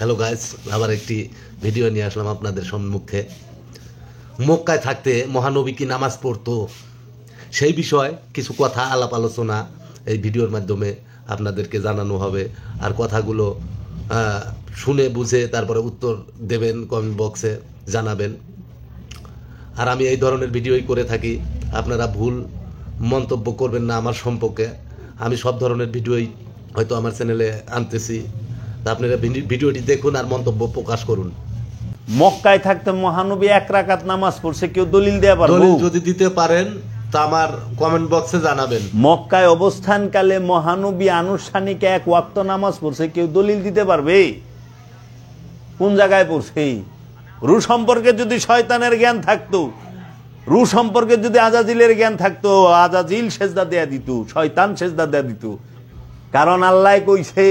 Hello guys, আবার একটি video নিয়ে আসলাম আপনাদের সম্মুখে। মক্কায় থাকতে মহানবী কি নামাজ পড়তো, সেই বিষয়ে কিছু কথা আলাপ আলোচনা এই ভিডিওর মাধ্যমে আপনাদেরকে জানানো হবে। আর কথাগুলো শুনে বুঝে তারপরে উত্তর দেবেন, কমেন্ট বক্সে জানাবেন। আর আমি এই ধরনের ভিডিওই করে থাকি, আপনারা ভুল মন্তব্য করবেন না আমার সম্পর্কে। আমি সব ধরনের ভিডিওই হয়তো আমার চ্যানেলে আনতেছি, তা আপনারা ভিডিওটি দেখুন আর মন্তব্য প্রকাশ করুন। মক্কায় থাকতে মহানবী এক রাকাত নামাজ পড়ছে, কেউ দলিল দেয়া পারবে? দলিল যদি দিতে পারেন তা আমার কমেন্ট বক্সে জানাবেন। মক্কায় অবস্থানকালে মহানবী আনুষ্ঠানিক এক ওয়াক্ত নামাজ পড়ছে, কেউ দলিল দিতে পারবে? কোন জায়গায় পড়ছে? রু সম্পর্কে যদি শয়তানের জ্ঞান থাকতো, রু সম্পর্কে যদি আজাজিলের জ্ঞান থাকতো, আজাজিল সেজদা দেয়া দিত, শয়তান সেজদা দেয়া দিত। কারণ আল্লাহ কইছে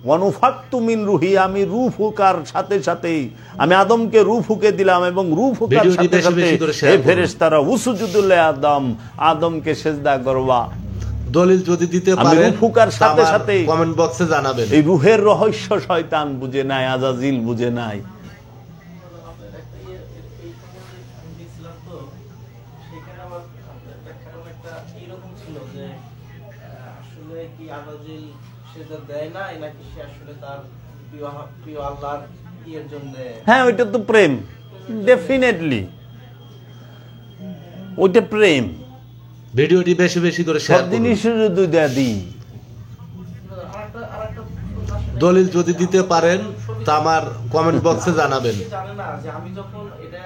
ওয়ানুফাক্তু মিন রুহি, আমি রূহ ফুকার সাথে সাথে আমি আদমকে রূহ ফুকে দিলাম, এবং রূহ ফুকার সাথে সাথে হে ফেরেশতারা উসজুদু লিআদম, আদমকে সিজদা করবা। দলিল যদি দিতে পারেন রূহ ফুকার সাথে সাথে কমেন্ট বক্সে জানাবেন। এই রূহের রহস্য শয়তান বুঝে নাই, আজাজিল বুঝে নাই। হ্যাঁ, ওইটা তো প্রেম, ডেফিনেটলি ওইটা প্রেম। ভিডিওটি বেশি বেশি করে শেয়ার করুন। জিনিসের যদি দিই দলিল যদি দিতে পারেন তা আমার কমেন্ট বক্সে জানাবেন। জানে না যে আমি যখন এটা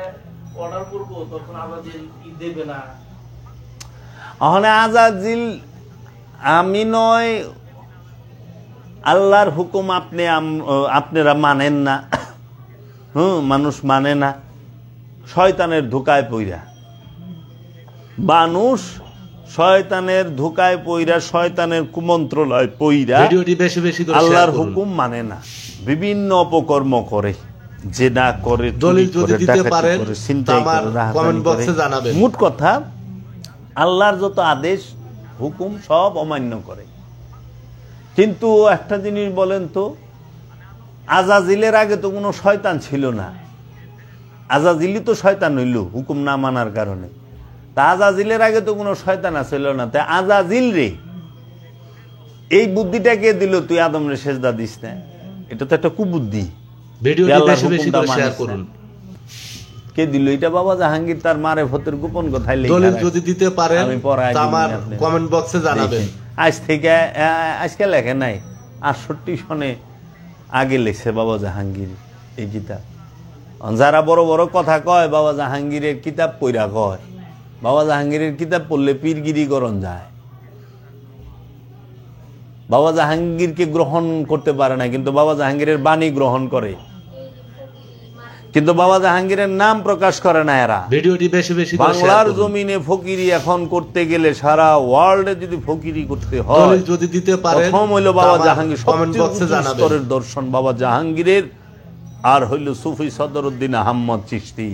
অর্ডার করব তখন আজাজিল কি দেবে না। ওখানে আজাজিল আমি নয়, আল্লাহর হুকুম আপনারা মানেন না। মানুষ মানে না, শয়তানের ধোকায় পইরা মানুষ, শয়তানের ধোকায় পইরা, শয়তানের কুমন্ত্রণায় পইরা আল্লাহর হুকুম মানে না, বিভিন্ন অপকর্ম করে, জেনা করে, দলিল যদি দিতে পারেন তা আমার কমেন্ট বক্সে জানাবেন। মোট কথা আল্লাহর যত আদেশ হুকুম সব অমান্য করে। কিন্তু একটা জিনিস বলেন তো, আজাজিলের আগে তো কোনো শয়তান ছিল না। আজাজিলই তো শয়তান হইল হুকুম না মানার কারণে। তা আজাজিলের আগে তো কোনো শয়তান ছিল না। তাই আজাজিল রে এই বুদ্ধিটা কে দিল, তুই আদম রে সেজদা দিস না? এটা তো একটা কুবুদ্ধি। কে দিল এটা? বাবা জাহাঙ্গীর তার মারে ভতের গোপন কথায় লেখা। দলিল যদি দিতে পারেন তা আমার কমেন্ট বক্সে জানাবেন। আজ থেকে আজকে লেখে নাই, 68 সনে আগে লিখছে বাবা জাহাঙ্গীর এই কিতাব। যারা বড় বড় কথা কয় বাবা জাহাঙ্গীরের কিতাব পড়া কয়, বাবা জাহাঙ্গীরের কিতাব পড়লে পীরগিরি করণ যায়। বাবা জাহাঙ্গীরকে গ্রহণ করতে পারে না, কিন্তু বাবা জাহাঙ্গীরের বাণী গ্রহণ করে। কিন্তু বাবা জাহাঙ্গীরের নাম প্রকাশ করে না এরা। ভিডিওটি বেশি বেশি বাংলার জমিনে ফকিরি এখন করতে গেলে, সারা ওয়ার্ল্ডে যদি ফকিরি করতে হয়, যদি দিতে পারেন প্রথম হইল বাবা জাহাঙ্গীর, সবচেয়ে স্তরের দর্শন বাবা জাহাঙ্গীরের, আর হইল সুফি সদরউদ্দিন আহমদ চিশতি।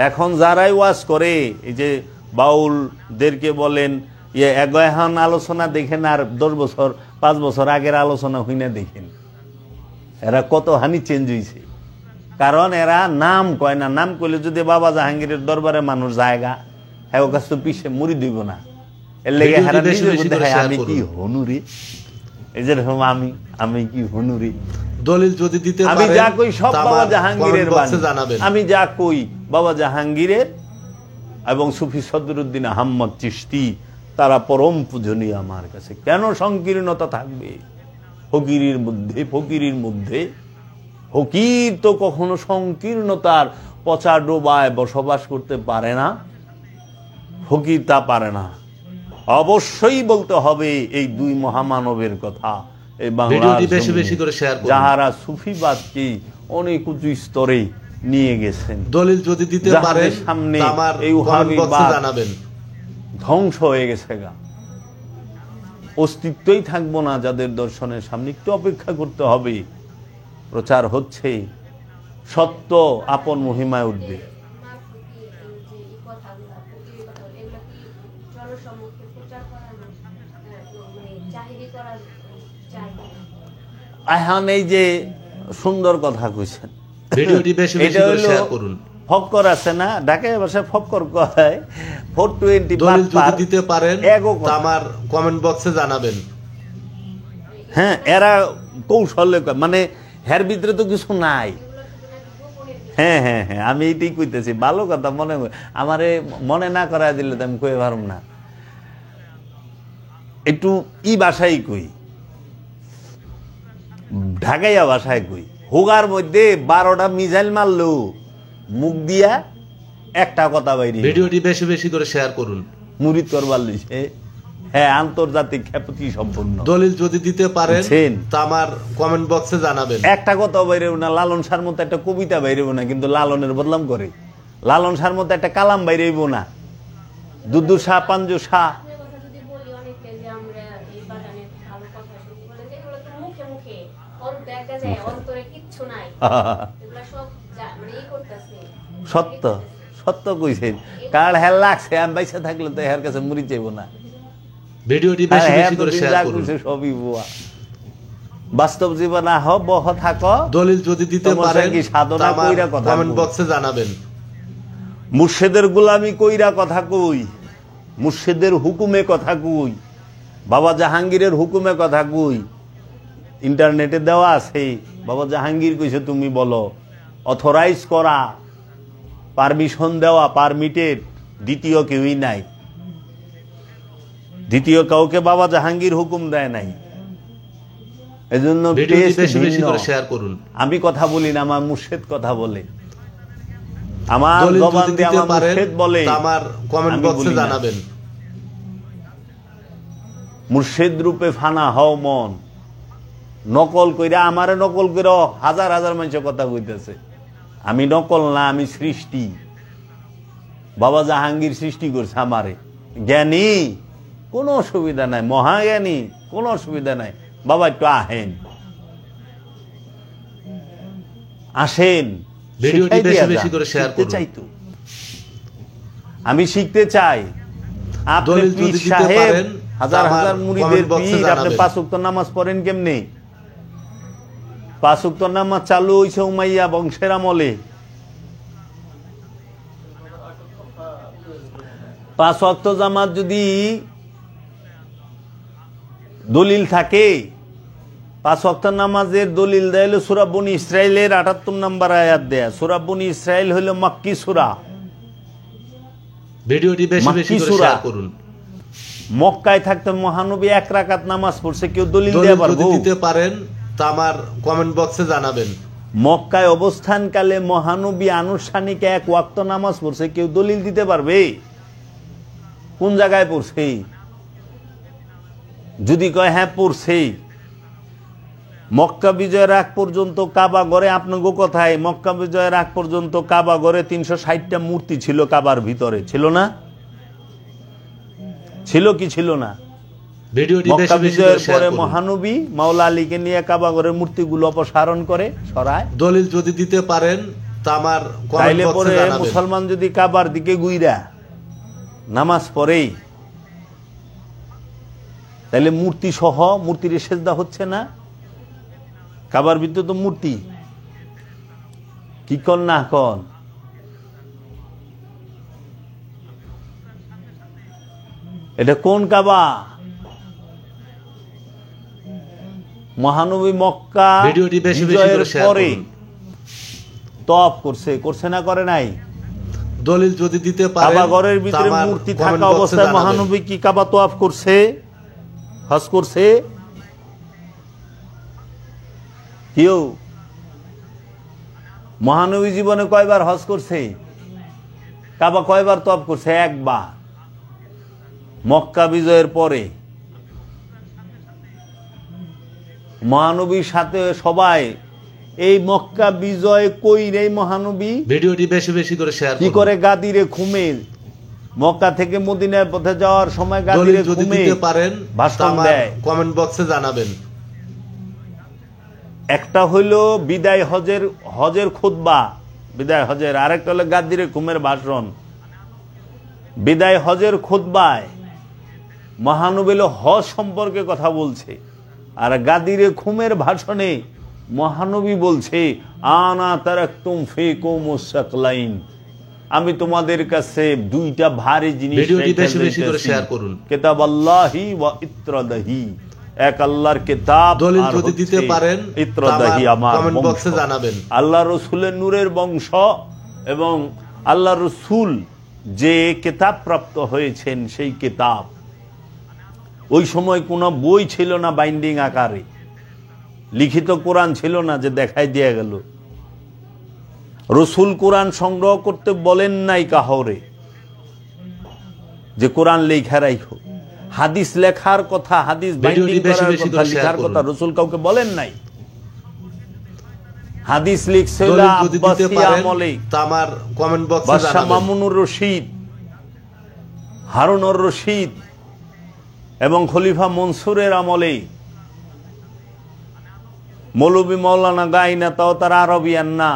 এখন যারাই ওয়াজ করে, এই যে বাউলদেরকে বলেন এখন আলোচনা দেখেন, আর 10 বছর 5 বছর আগের আলোচনা হইনা দেখেন, এরা কত হানি চেঞ্জ হয়েছে। কারণ এরা নাম কয় না। নাম কইলে যদি বাবা জাহাঙ্গীরের দরবারে মানুষ জায়গা, হ্যাঁ, ও কাছ তো পিছে মুড়ি দিব না। এর লেগে আমি কি হনুরি, এই যে আমি কি হনুরি। দলিল যদি দিতে পারেন আমি যা কই সব বাবা জাহাঙ্গীরের বাণী। আমি যা কই বাবা জাহাঙ্গীরের এবং সুফি সদরউদ্দিন আহমদ চিশতি, তারা পরম পূজনীয় আমার কাছে। কেন সংকীর্ণতা থাকবে ফকিরের মধ্যে? ফকির তো কখনো সংকীর্ণতার পচা ডোবায় বসবাস করতে পারে না। ফকির তা পারে না। অবশ্যই বলতে হবে এই দুই মহামানবের কথা, এই বাংলার যাহারা সুফিবাদকে অনেক উঁচু স্তরে নিয়ে গেছেন। দলিল যদি দিতে পারেন সামনে এই জানাবেন। ধ্বংস হয়ে গেছে গা, অস্তিত্বই থাকবো না যাদের দর্শনের সামনে। একটু অপেক্ষা করতে হবে। প্রচার হচ্ছে, সত্য আপন মহিমায় উঠবে। এখন এই যে সুন্দর কথা কইছেন। ভিডিওটি বেশি বেশি করে শেয়ার করুন। ফক্কর আছে না, ঢাকায় ভাষায় ফক্কর কয়, 420 দলিল যদি দিতে পারেন আমার কমেন্ট বক্সে জানাবেন। হ্যাঁ, এরা কৌশলে মানে হের ভিতরে তো কিছু নাই। হ্যাঁ হ্যাঁ হ্যাঁ, আমি এইটাই কইতেছি, ভালো কথা মনে আমারে মনে না করায় দিলে তো আমি কই পারব না। একটু ভাষাই কই, ঢাকাইয়া ভাষায় কই। হোগার মধ্যে 12টা মিসাইল মারলো, মুখ দিয়া একটা কথা বাইরে। ভিডিওটি বেশি বেশি করে শেয়ার করুন। মুরিদ করবার লইছে। হ্যাঁ, আন্তর্জাতিক খ্যাতি সম্পন্ন। দলিল যদি দিতে পারেন তা আমার কমেন্ট বক্সে জানাবেন। একটা কথা বাইরেও না, লালন শাহর মতো একটা কবিতা বাইরেও না, কিন্তু লালনের বদনাম করে। লালন শাহর মতো একটা কালাম বাইরেইব না। দুদু শাহ, পাঞ্জু শাহ, সত্য সত্য কইছেন। কার হ্যাঁ লাগছে, আমি বাইসা থাকলে তো এর কাছে মুড়ি চাইব না। ভিডিওটি বেশি বেশি করে শেয়ার করুন। সবই বুয়া। বাস্তব জীবন বহ থাক। দলিল যদি দিতে পারেন কি সাধনা কইরা কথা কমেন্ট বক্সে জানাবেন। মুর্শিদের গোলামি কইরা কথা কই, মুর্শিদের হুকুমে কথা কই, বাবা জাহাঙ্গীরের হুকুমে কথা কই। ইন্টারনেটে দেওয়া আছে, বাবা জাহাঙ্গীর কইছে তুমি বলো। অথরাইজ করা, পারমিশন দেওয়া, পারমিটেড, দ্বিতীয় কেউই নাই। দ্বিতীয় কাউকে বাবা জাহাঙ্গীর হুকুম দেয় নাই। এজন্য আমি কথা বলি না, আমার মুর্শিদ কথা বলে। আমার জবান দিয়ে আমার মুর্শিদ বলে, আমার কমেন্ট বক্সে জানাবেন। মুর্শিদ রূপে ফানা হও মন, নকল কইরা আমারে নকল কইরা হাজার হাজার মানুষের কথা কইতেছে। আমি নকল না, আমি সৃষ্টি। বাবা জাহাঙ্গীর সৃষ্টি করছে আমারে। জ্ঞানী, কোনো অসুবিধা নাই। মহাজ্ঞানী, কোনো অসুবিধা নাই। বাবা একটু আহেন, আসেন, চাইতো আমি শিখতে চাই। আপনি পীর সাহেব, হাজার হাজার মুরিদের পীর, আপনি 5 ওয়াক্ত নামাজ পড়েন কেমনে? 5 ওয়াক্ত নামাজ চালু হইছে উমাইয়া বংশের আমলে। 5 ওয়াক্ত জামাত যদি দলিল থাকে, 5 ওয়াক্ত নামাজের দলিল দেয় হলো সূরা বনী ইসরাইলের 78 নম্বর আয়াত দেয়া। সূরা বনী ইসরাইল হলো মক্কি সূরা। ভিডিওটি বেশি বেশি করে শেয়ার করুন। মক্কায় থাকতে মহানবী 1 রাকাত নামাজ পড়ছে, কেউ দলিল দিতে পারবে? যদি দিতে পারেন তা আমার কমেন্ট বক্সে জানাবেন। মক্কায় অবস্থানকালে মহানবী আনুষ্ঠানিক 1 ওয়াক্ত নামাজ পড়ছে, কেউ দলিল দিতে পারবে? কোন জায়গায় পড়ছে? যদি কয় হ্যাঁ পড়ছে, মক্কা বিজয়ের আগ পর্যন্ত কাবা ঘরে, আপনাকে কথায় মক্কা বিজয়ের আগ পর্যন্ত কাবা ঘরে 360টা মূর্তি ছিল কাবার ভিতরে, ছিল না? ছিল কি ছিল না? মক্কা বিজয়ের পরে মহানবী মাওলা আলীকে নিয়ে কাবা ঘরের মূর্তিগুলো অপসারণ করে, সরায়। দলিল যদি দিতে পারেন তা আমার তাইলে পরে মুসলমান যদি কাবার দিকে গুইরা নামাজ পড়ে, তাইলে মূর্তি সহ মূর্তির সেজদা হচ্ছে না? কাবার ভিতরে তো মূর্তি, কি কন না কন? এটা কোন কাবা? মহানবী মক্কা বিজয়ের পরে তওয়াফ করছে, করছে না করে নাই? দলিল যদি দিতে পারেন, কাবা ঘরের ভিতরে মূর্তি থাকা অবস্থায় মহানবী কি কাবা তওয়াফ করছে, হজ করছে? কেউ মহানবী জীবনে কয়বার হজ করছে? কাবা কয়বার তওয়াফ করছে? 1 বার, মক্কা বিজয়ের পরে। মহানবীর সাথে সবাই এই মক্কা বিজয় কই রে মহানবী। ভিডিওটি বেশি বেশি করে শেয়ার করুন। কি করে গাদিরে ঘুমে, মক্কা থেকে মদিনার পথে যাওয়ার সময় গাদিরে ঘুমে ভাষণ দেয়, কমেন্ট বক্সে জানাবেন। একটা হইল বিদায় হজের খুতবা, বিদায় হজের, আরেকটা হলো গাদিরে ঘুমের ভাষণ। বিদায় হজের খুতবায় মহানবী হজ সম্পর্কে কথা বলছে, আর গাদিরে ঘুমের ভাষণে মহানবী বলছে আনা তারাকতুম ফিকুমুস সাকলাইন, আমি তোমাদের কাছে দুইটা ভারী জিনিস ভিডিওটি বেশি বেশি করে শেয়ার করুন। কিতাবাল্লাহি ওয়া ইত্রাদাহি, এক আল্লাহর কিতাব, দলিল যদি দিতে পারেন ইত্রাদাহি আমার কমেন্ট বক্সে জানাবেন। আল্লাহ রাসূলের নূরের বংশ এবং আল্লাহ রাসূল যে কিতাব প্রাপ্ত হয়েছেন সেই কিতাব। ওই সময় কোনো বই ছিল না বাইন্ডিং আকারে, লিখিত কোরআন ছিল না যে দেখাই দিয়ে গেল। রসুল কোরআন সংগ্রহ করতে বলেন নাই কাহরে যে কোরআন লেখা রাখো, হাদিস লেখার কথা, হাদিস বাইন্ডিং করার কথা, লেখার কথা রসুল কাউকে বলেন নাই। হাদিস লিখছিল আব্বাসিয়া আমলে আমার কমেন্ট বক্সে বাদশা জানাবেন। মামুনুর রশিদ, হারুনুর রশিদ এবং খলিফা মনসুরের আমলে। মৌলভী মৌলানা গাইনা তাও তারা আরবিয়ান না,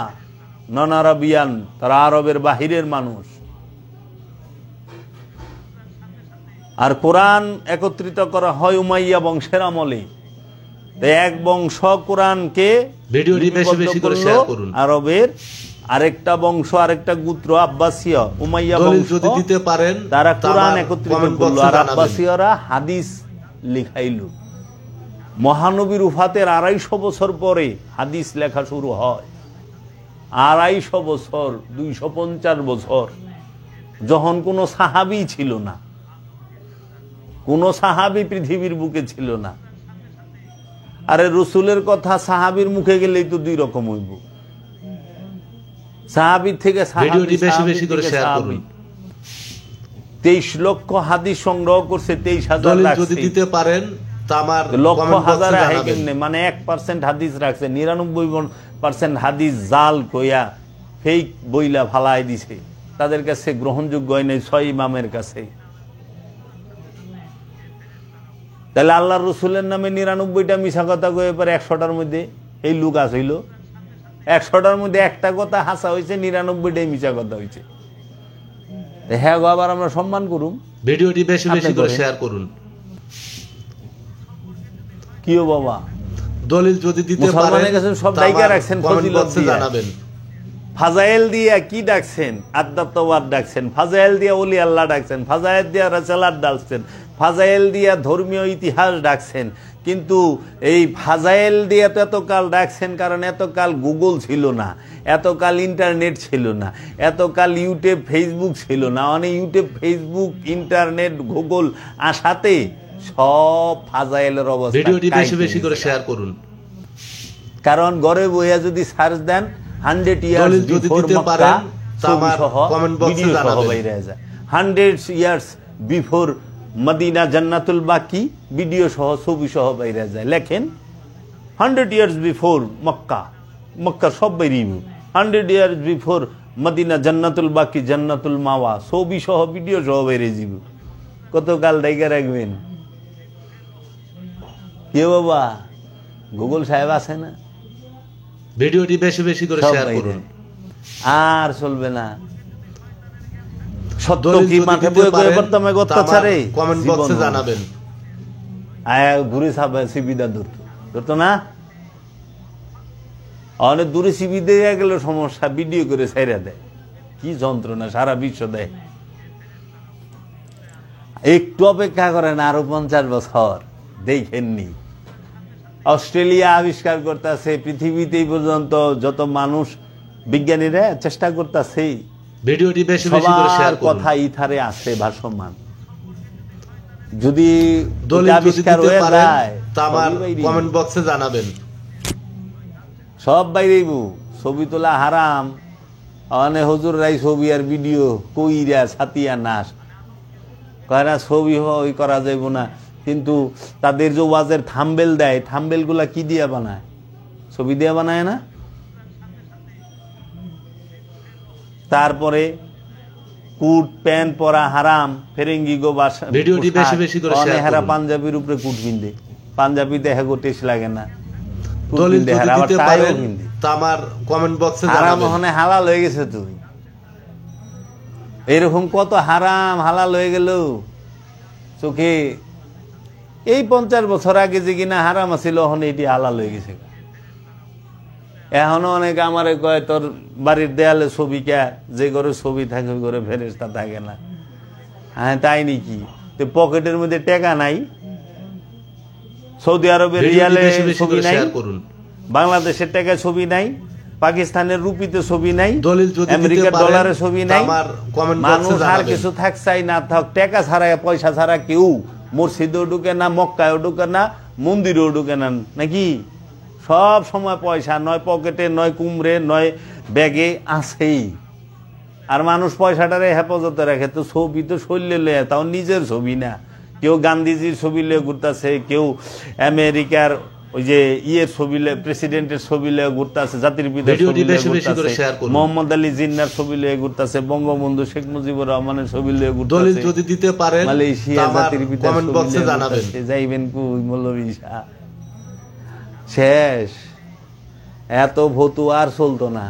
নন আরবিয়ান, তারা আরবের বাহিরের মানুষ। আর কোরআন একত্রিত করা হয় উমাইয়া বংশের আমলে। এক বংশ কোরআনকে ভিডিওটি বেশি বেশি করে শেয়ার করুন। আরবের আরেকটা বংশ, আরেকটা গোত্র আব্বাসীয় উমাইয়া বংশ, যদি দিতে পারেন তারা কোরআন একত্রিত করলো আর আব্বাসীয়রা হাদিস লিখাইল। মহানবীর উফাতের 250 বছর পরে হাদিস লেখা শুরু হয়। 250 বছর, 250 বছর, যখন কোনো সাহাবী ছিল না, কোনো সাহাবী পৃথিবীর বুকে ছিল না। আরে রসুলের কথা সাহাবীর মুখে গেলেই তো দুই রকম হইব। সাহাবীর থেকে ভিডিওটি বেশি বেশি করে শেয়ার করুন। 23 লক্ষ হাদিস সংগ্রহ করছে, 23,000 যদি দিতে পারেন আমার লক্ষ হাজার মানে 1% হাদিস রাখছে, 99% হাদিস জাল কইয়া ফেক বইলা ফালাই দিছে। তাদের কাছে গ্রহণযোগ্য হয় নাই 6 ইমামের কাছে। তাহলে আল্লাহ রসুলের নামে 99টা মিশা কথা কয়ে পরে 100টার মধ্যে এই লোক আসইল। 100টার মধ্যে একটা কথা হাসা হয়েছে, 99টাই মিশা কথা হয়েছে। হ্যাঁ গো, আবার আমরা সম্মান করুন। ভিডিওটি বেশি বেশি করে শেয়ার করুন। কিও বাবা, দলিল যদি দিতে পারেন সব ডাইকা রাখছেন, ফজিলত দিয়ে জানাবেন। ফাজাইল দিয়া কি ডাকছেন? আদ্দাতওয়ার ডাকছেন, ফাজাইল দিয়া ওলি আল্লাহ ডাকছেন, ফাজাইল দিয়া রাসালাত ডাকছেন, ফাজাইল দিয়া ধর্মীয় ইতিহাস ডাকছেন। কিন্তু এই ফাজাইল দিয়া তো এতকাল ডাকছেন কারণ এতকাল গুগল ছিল না, এতকাল ইন্টারনেট ছিল না, এতকাল ইউটিউব ফেসবুক ছিল না। অনেক ইউটিউব ফেসবুক ইন্টারনেট গুগল আসাতে সব ফাজাইলের অবস্থা। ভিডিওটি বেশি বেশি করে শেয়ার করুন। কারণ ঘরে বইয়া যদি সার্চ দেন 100 ইয়ার্স বিফোর মক্কা ছবি সহ ভিডিও সহ বাইরে যায়, 100 ইয়ার্স বিফোর মদিনা জান্নাতুল বাকি ভিডিও সহ ছবি সহ বাইরে যায়। লেখেন 100 ইয়ার্স বিফোর মক্কা, মক্কা সব বাইরিব। 100 ইয়ার্স বিফোর মদিনা জান্নাতুল বাকি জান্নাতুল মাওয়া ছবি সহ ভিডিও সহ বাইরে যাব। কতকাল ডাইকা রাখবেন? কে বাবা, গুগল সাহেব আছে না? ভিডিওটি বেশি বেশি করে শেয়ার করুন। আর চলবে না। সত্য কি মাঠে বয়ে বয়ে বর্তমানে অত্যাচারে কমেন্ট বক্সে জানাবেন। আয়া ঘুরে সাবে সিবিদা ধরতো না, অনেক দূরে সিবি দিয়ে গেল সমস্যা, ভিডিও করে ছাইরা দেয়। কি যন্ত্রণা, সারা বিশ্ব দেয়। একটু অপেক্ষা করেন, আরো 50 বছর দেখেননি। অস্ট্রেলিয়া আবিষ্কার করতেছে, পৃথিবীতে পর্যন্ত যত মানুষ বিজ্ঞানীরা চেষ্টা করতেছে, ভিডিওটি বেশি বেশি করে শেয়ার করুন। কথা ইথারে আছে ভাসমান। যদি আবিষ্কার হয়ে যায় আমার কমেন্ট বক্সে জানাবেন। সব বাইরেইব। ছবি তোলা হারাম, অনেক হুজুর রাই ছবি আর ভিডিও কইরা ছাতিয়া নাশ কয়রা, ছবি ওই করা যাইব না। কিন্তু তাদের যে ওয়াজের থাম্বেল দেয়, থাম্বেল গুলা কি দিয়া বানায়? ছবি দিয়া বানায় না? তারপরে কুট প্যান্ট পরা হারাম, ফেরেঙ্গি গো বাসা, ভিডিওটি বেশি বেশি করে শেয়ার করুন। হেরা পাঞ্জাবির উপরে কুট পিনদে, পাঞ্জাবিতে হেগো টেস্ট লাগে না। দলিল যদি দিতে পারেন আমার কমেন্ট বক্সে জানাবেন। হারাম ওখানে হালাল হয়ে গেছে। তুই এরকম কত হারাম হালাল হয়ে গেল চোখে। এই 50 বছর আগে যে কিনা হারাম আছিল, ওখানে এটি হালাল হয়ে গেছে। এখনো অনেকে আমারে কয় তোর বাড়ির দেয়ালে ছবি কে, যে ঘরে ছবি থাকে ওই ঘরে ফেরেশতা থাকে না। হ্যাঁ তাই নাকি? তো পকেটের মধ্যে টাকা নাই, সৌদি আরবের রিয়ালে ছবি নাই, বাংলাদেশের টাকা ছবি নাই, পাকিস্তানের রুপিতে ছবি নাই, আমেরিকার ডলারে ছবি নাই। মানুষ আর কিছু থাক চাই না থাক, টাকা ছাড়া পয়সা ছাড়া কেউ মসজিদেও ঢুকে না, মক্কায়ও ঢুকে না, মন্দিরেও ঢুকে না, নাকি? সব সময় পয়সা নয় পকেটে, নয় কুমড়ে, নয় ব্যাগে আছেই। আর মানুষ পয়সাটারে হেফাজতে রাখে। তো ছবি তো শরীরে লয়ে, তাও নিজের ছবি না। কেউ গান্ধীজির ছবি লয়ে ঘুরতেছে, কেউ আমেরিকার ওই যে ইয়ের ছবি লয়ে, প্রেসিডেন্টের ছবি লয়ে ঘুরতেছে, জাতির পিতার ছবি লয়ে ঘুরতেছে, মোহাম্মদ আলী জিন্নার ছবি লয়ে ঘুরতেছে, বঙ্গবন্ধু শেখ মুজিবুর রহমানের ছবি লয়ে ঘুরতেছে, যদি দিতে পারেন মালয়েশিয়া জাতির পিতার ছবি লয়ে ঘুরতেছে। যাইবেন কই মৌলভী শাহ? শেষ। এত ভতু আর চলতো না।